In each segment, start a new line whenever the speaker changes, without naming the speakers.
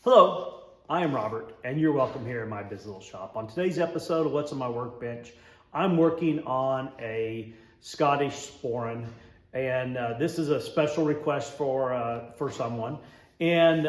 Hello, I am Robert, and you're welcome here in my busy little shop. On today's episode of What's on My Workbench, I'm working on a Scottish Sporran, and this is a special request for someone. And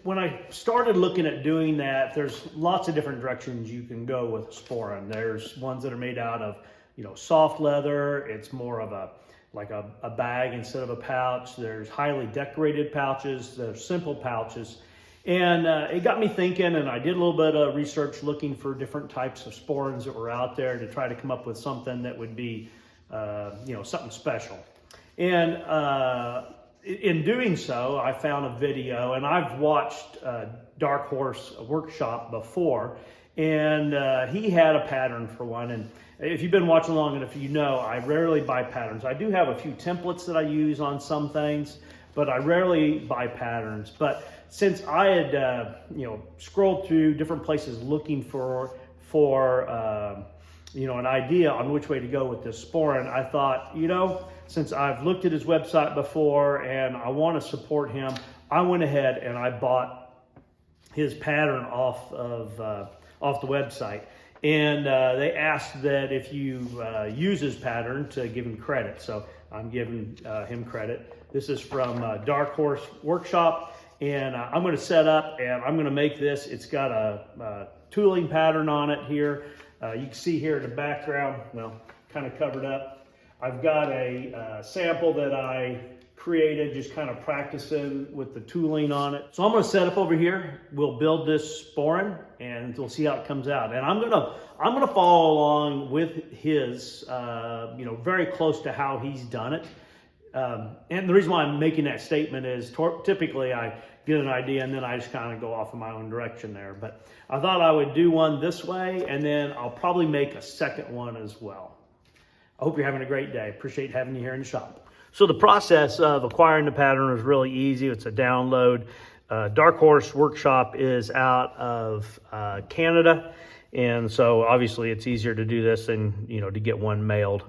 when I started looking at doing that, there's lots of different directions you can go with a Sporran. There's ones that are made out of, soft leather. It's more of a bag instead of a pouch. There's highly decorated pouches. There's simple pouches. And it got me thinking, and I did a little bit of research looking for different types of Sporrans that were out there to try to come up with something that would be, something special. And in doing so, I found a video, and I've watched Dark Horse Workshop before, and he had a pattern for one. And if you've been watching long enough, I rarely buy patterns. I do have a few templates that I use on some things, but I rarely buy patterns. But since I had, scrolled through different places looking for an idea on which way to go with this Sporran, I thought, since I've looked at his website before and I want to support him, I went ahead and I bought his pattern off the website. And they asked that if you use his pattern to give him credit. So I'm giving him credit. This is from Dark Horse Workshop. And I'm going to set up and I'm going to make this. It's got a tooling pattern on it here. You can see here in the background, kind of covered up. I've got a sample that I created, just kind of practicing with the tooling on it. So I'm going to set up over here. We'll build this Sporran and we'll see how it comes out. And I'm going to follow along with his, very close to how he's done it. And the reason why I'm making that statement is typically I get an idea and then I just kind of go off in my own direction there. But I thought I would do one this way, and then I'll probably make a second one as well. I hope you're having a great day. Appreciate having you here in the shop. So the process of acquiring the pattern is really easy. It's a download. Dark Horse Workshop is out of Canada. And so obviously it's easier to do this than, to get one mailed.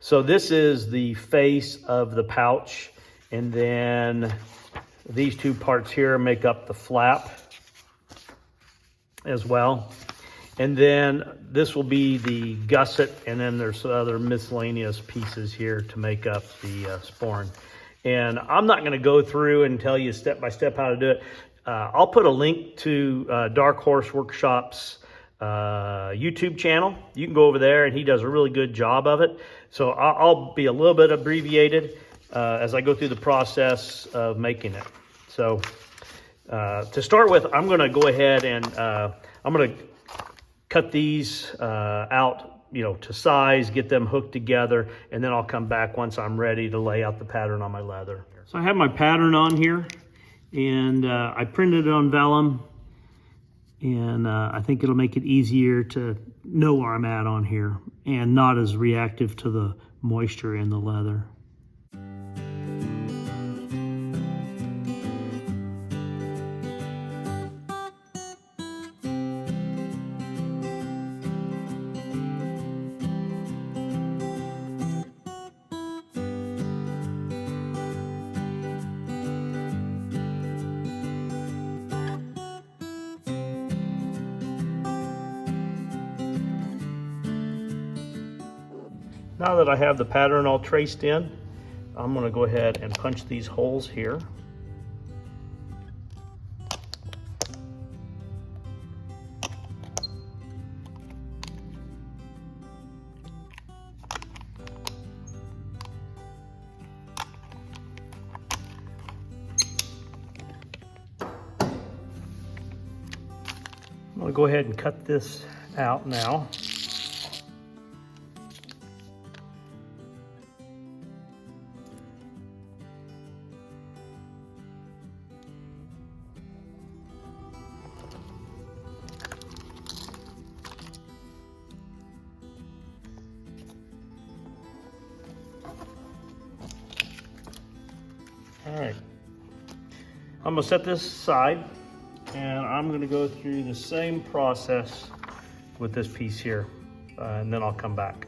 So this is the face of the pouch. And then these two parts here make up the flap as well. And then this will be the gusset, and then there's other miscellaneous pieces here to make up the Sporran. And I'm not going to go through and tell you step by step how to do it. I'll put a link to Dark Horse Workshop's YouTube channel. You can go over there, and he does a really good job of it. So I'll be a little bit abbreviated as I go through the process of making it. So to start with, I'm going to go ahead and I'm going to cut these out, to size, get them hooked together, and then I'll come back once I'm ready to lay out the pattern on my leather. So I have my pattern on here, and I printed it on vellum, and I think it'll make it easier to know where I'm at on here and not as reactive to the moisture in the leather. Now that I have the pattern all traced in, I'm going to go ahead and punch these holes here. I'm going to go ahead and cut this out now. All right, I'm gonna set this aside, and I'm gonna go through the same process with this piece here, and then I'll come back.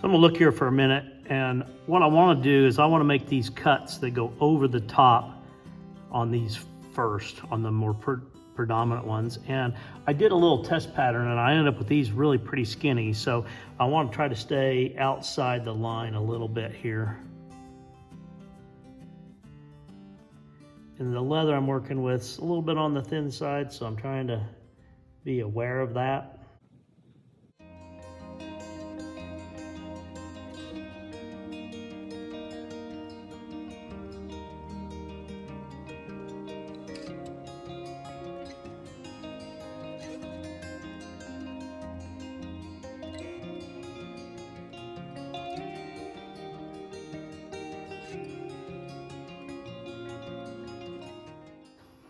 So I'm gonna look here for a minute And what I want to do is I want to make these cuts that go over the top on these first, on the more predominant ones. And I did a little test pattern and I ended up with these really pretty skinny. So I want to try to stay outside the line a little bit here. And the leather I'm working with is a little bit on the thin side, so I'm trying to be aware of that.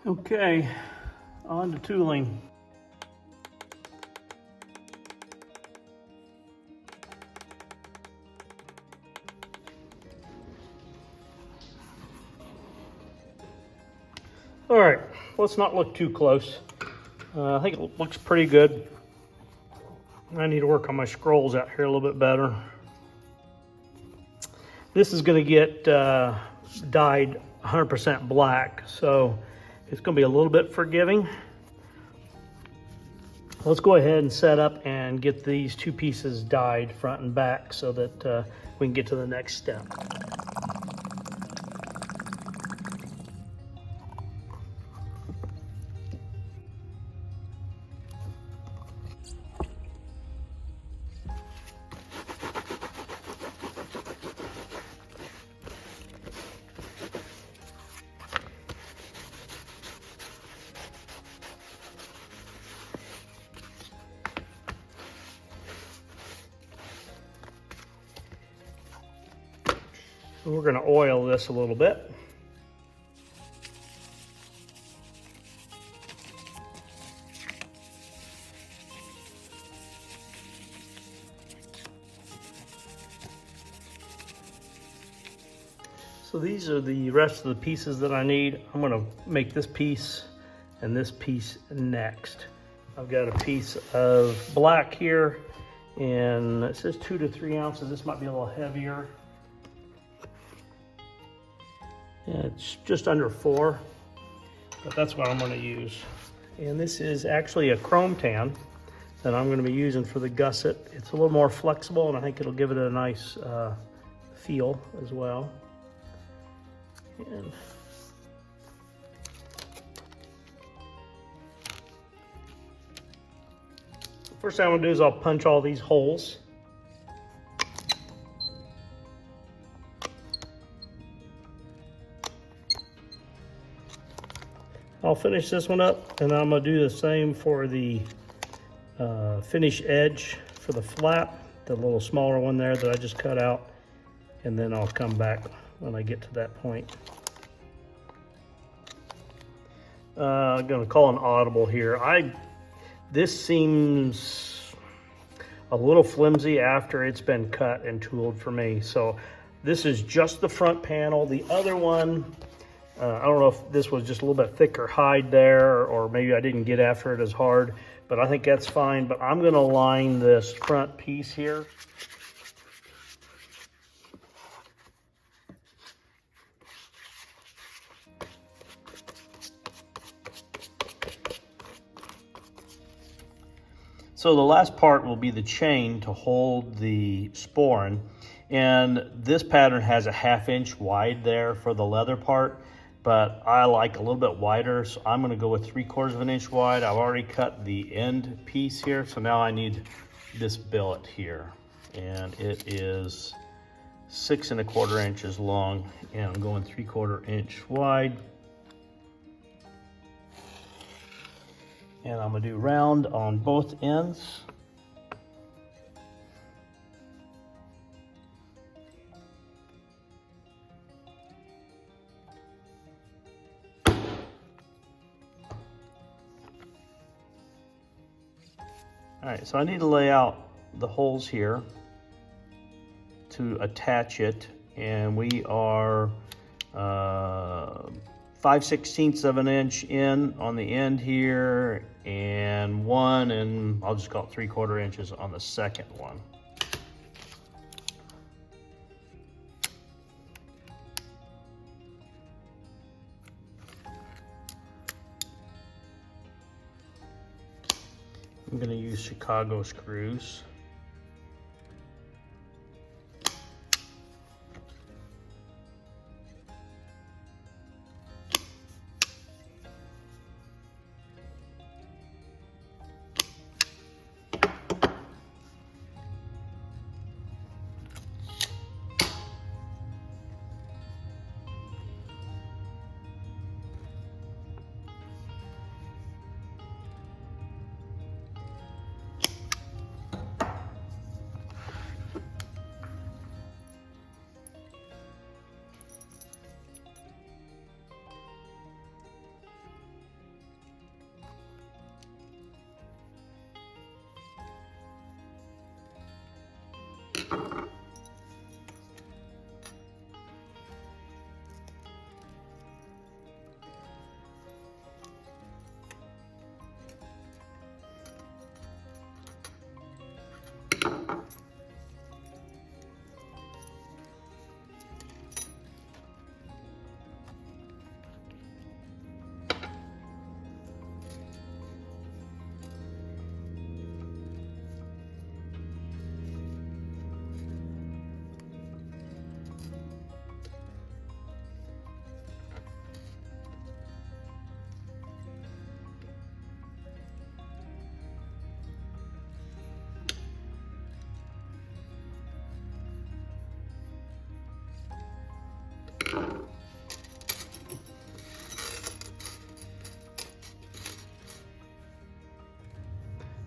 Okay, on to tooling. All right, let's not look too close. I think it looks pretty good. I need to work on my scrolls out here a little bit better. This is going to get dyed 100% black, so it's going to be a little bit forgiving. Let's go ahead and set up and get these two pieces dyed front and back so that we can get to the next step. We're going to oil this a little bit. So these are the rest of the pieces that I need. I'm going to make this piece and this piece next. I've got a piece of black here, and it says 2 to 3 ounces. This might be a little heavier. Yeah, it's just under 4, but that's what I'm going to use. And this is actually a chrome tan that I'm going to be using for the gusset. It's a little more flexible, and I think it'll give it a nice feel as well. And first thing I'm going to do is I'll punch all these holes. I'll finish this one up, and I'm going to do the same for the finish edge for the flap, the little smaller one there that I just cut out, and then I'll come back when I get to that point. I'm going to call an audible here. This seems a little flimsy after it's been cut and tooled for me. So this is just the front panel. The other one, I don't know if this was just a little bit thicker hide there, or maybe I didn't get after it as hard, but I think that's fine. But I'm going to line this front piece here. So the last part will be the chain to hold the Sporran, and this pattern has a 1/2 inch wide there for the leather part, but I like a little bit wider, so I'm going to go with 3/4 of an inch wide. I've already cut the end piece here, so now I need this billet here, and it is 6 1/4 inches long, and I'm going 3/4 inch wide. And I'm going to do round on both ends. All right, so I need to lay out the holes here to attach it, and we are 5/16 of an inch in on the end here, and 1, and I'll just call it 3/4 inches on the second one. I'm going to use Chicago screws.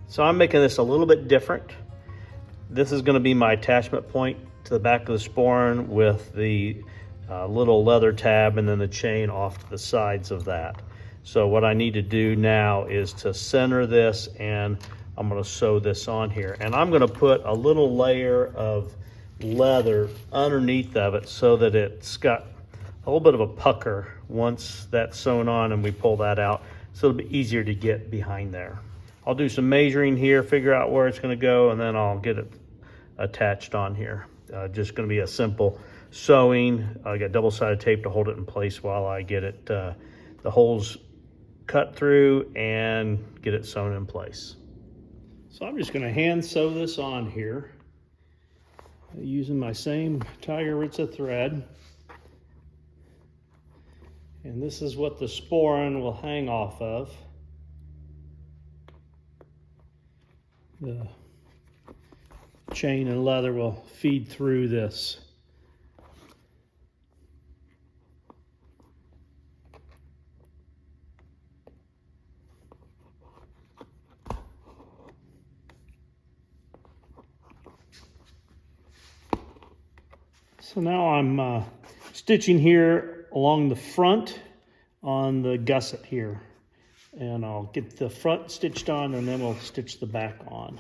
So I'm making this a little bit different. This is going to be my attachment point to the back of the Sporran with the little leather tab and then the chain off to the sides of that. So what I need to do now is to center this, and I'm going to sew this on here. And I'm going to put a little layer of leather underneath of it so that it's got a little bit of a pucker once that's sewn on and we pull that out, so it'll be easier to get behind there. I'll do some measuring here, figure out where it's going to go, and then I'll get it attached on here. Just going to be a simple sewing. I got double-sided tape to hold it in place while I get it the holes cut through and get it sewn in place. So I'm just going to hand sew this on here using my same Tiger Ritza thread. And this is what the Sporran will hang off of. The chain and leather will feed through this. So now I'm stitching here along the front on the gusset here. And I'll get the front stitched on and then we'll stitch the back on.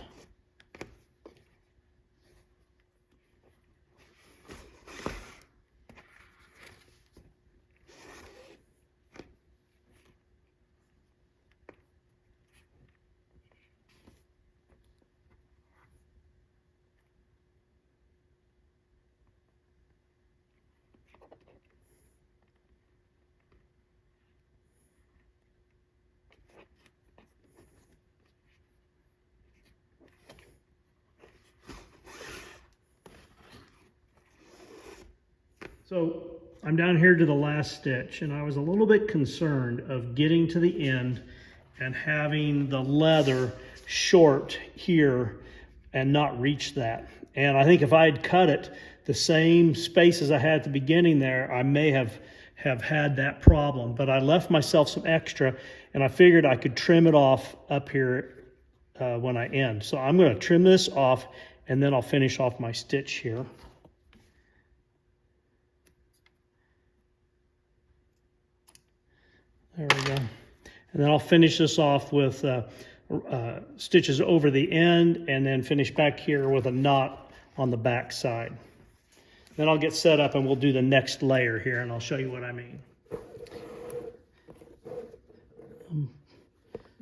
So I'm down here to the last stitch, and I was a little bit concerned of getting to the end and having the leather short here and not reach that. And I think if I had cut it the same space as I had at the beginning there, I may have had that problem. But I left myself some extra, and I figured I could trim it off up here when I end. So I'm going to trim this off, and then I'll finish off my stitch here. There we go. And then I'll finish this off with stitches over the end, and then finish back here with a knot on the back side. Then I'll get set up and we'll do the next layer here, and I'll show you what I mean.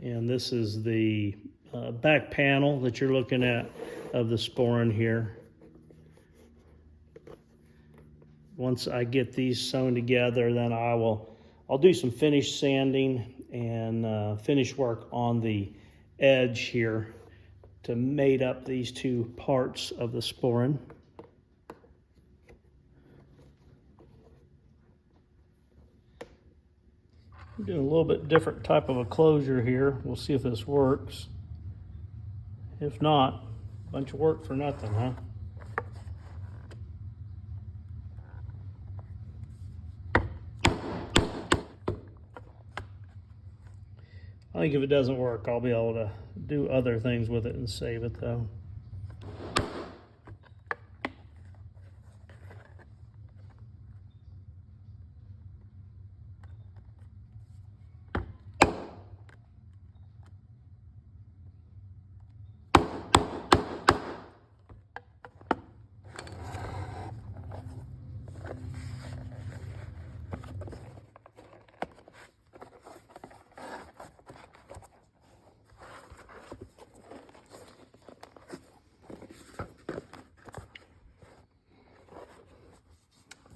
And this is the back panel that you're looking at of the Sporran here. Once I get these sewn together, then I'll do some finish sanding and finish work on the edge here to mate up these two parts of the Sporran. I'm doing a little bit different type of a closure here. We'll see if this works. If not, a bunch of work for nothing, huh? I think if it doesn't work, I'll be able to do other things with it and save it though.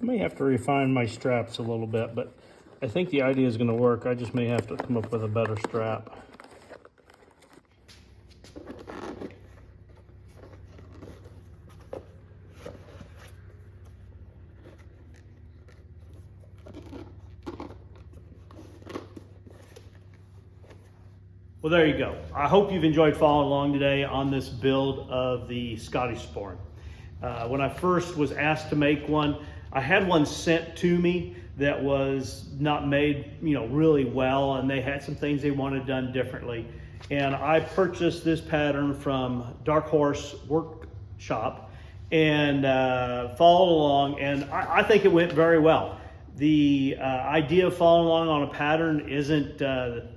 I may have to refine my straps a little bit, but I think the idea is going to work. I just may have to come up with a better strap. Well, there you go. I hope you've enjoyed following along today on this build of the Scottish Sporran. When I first was asked to make one, I had one sent to me that was not made, really well, and they had some things they wanted done differently. And I purchased this pattern from Dark Horse Workshop and followed along, and I think it went very well. The idea of following along on a pattern isn't the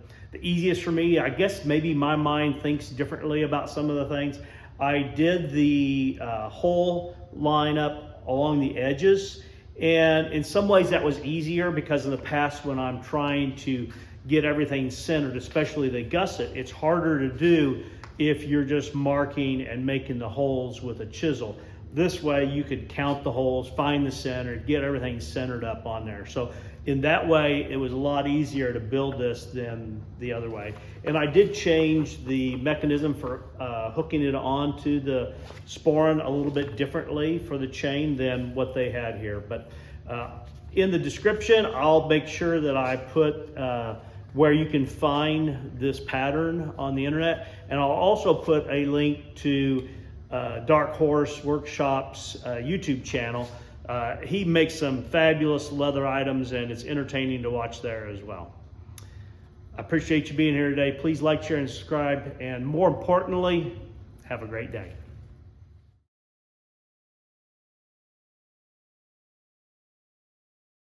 easiest for me. I guess maybe my mind thinks differently about some of the things. I did the whole lineup along the edges, and in some ways that was easier because in the past when I'm trying to get everything centered, especially the gusset, it's harder to do if you're just marking and making the holes with a chisel. This way you could count the holes, find the center, get everything centered up on there. So in that way, it was a lot easier to build this than the other way. And I did change the mechanism for hooking it onto the Sporran a little bit differently for the chain than what they had here. But in the description, I'll make sure that I put where you can find this pattern on the internet. And I'll also put a link to Dark Horse Workshop's YouTube channel. He makes some fabulous leather items, and it's entertaining to watch there as well. I appreciate you being here today. Please like, share, and subscribe, and more importantly, have a great day.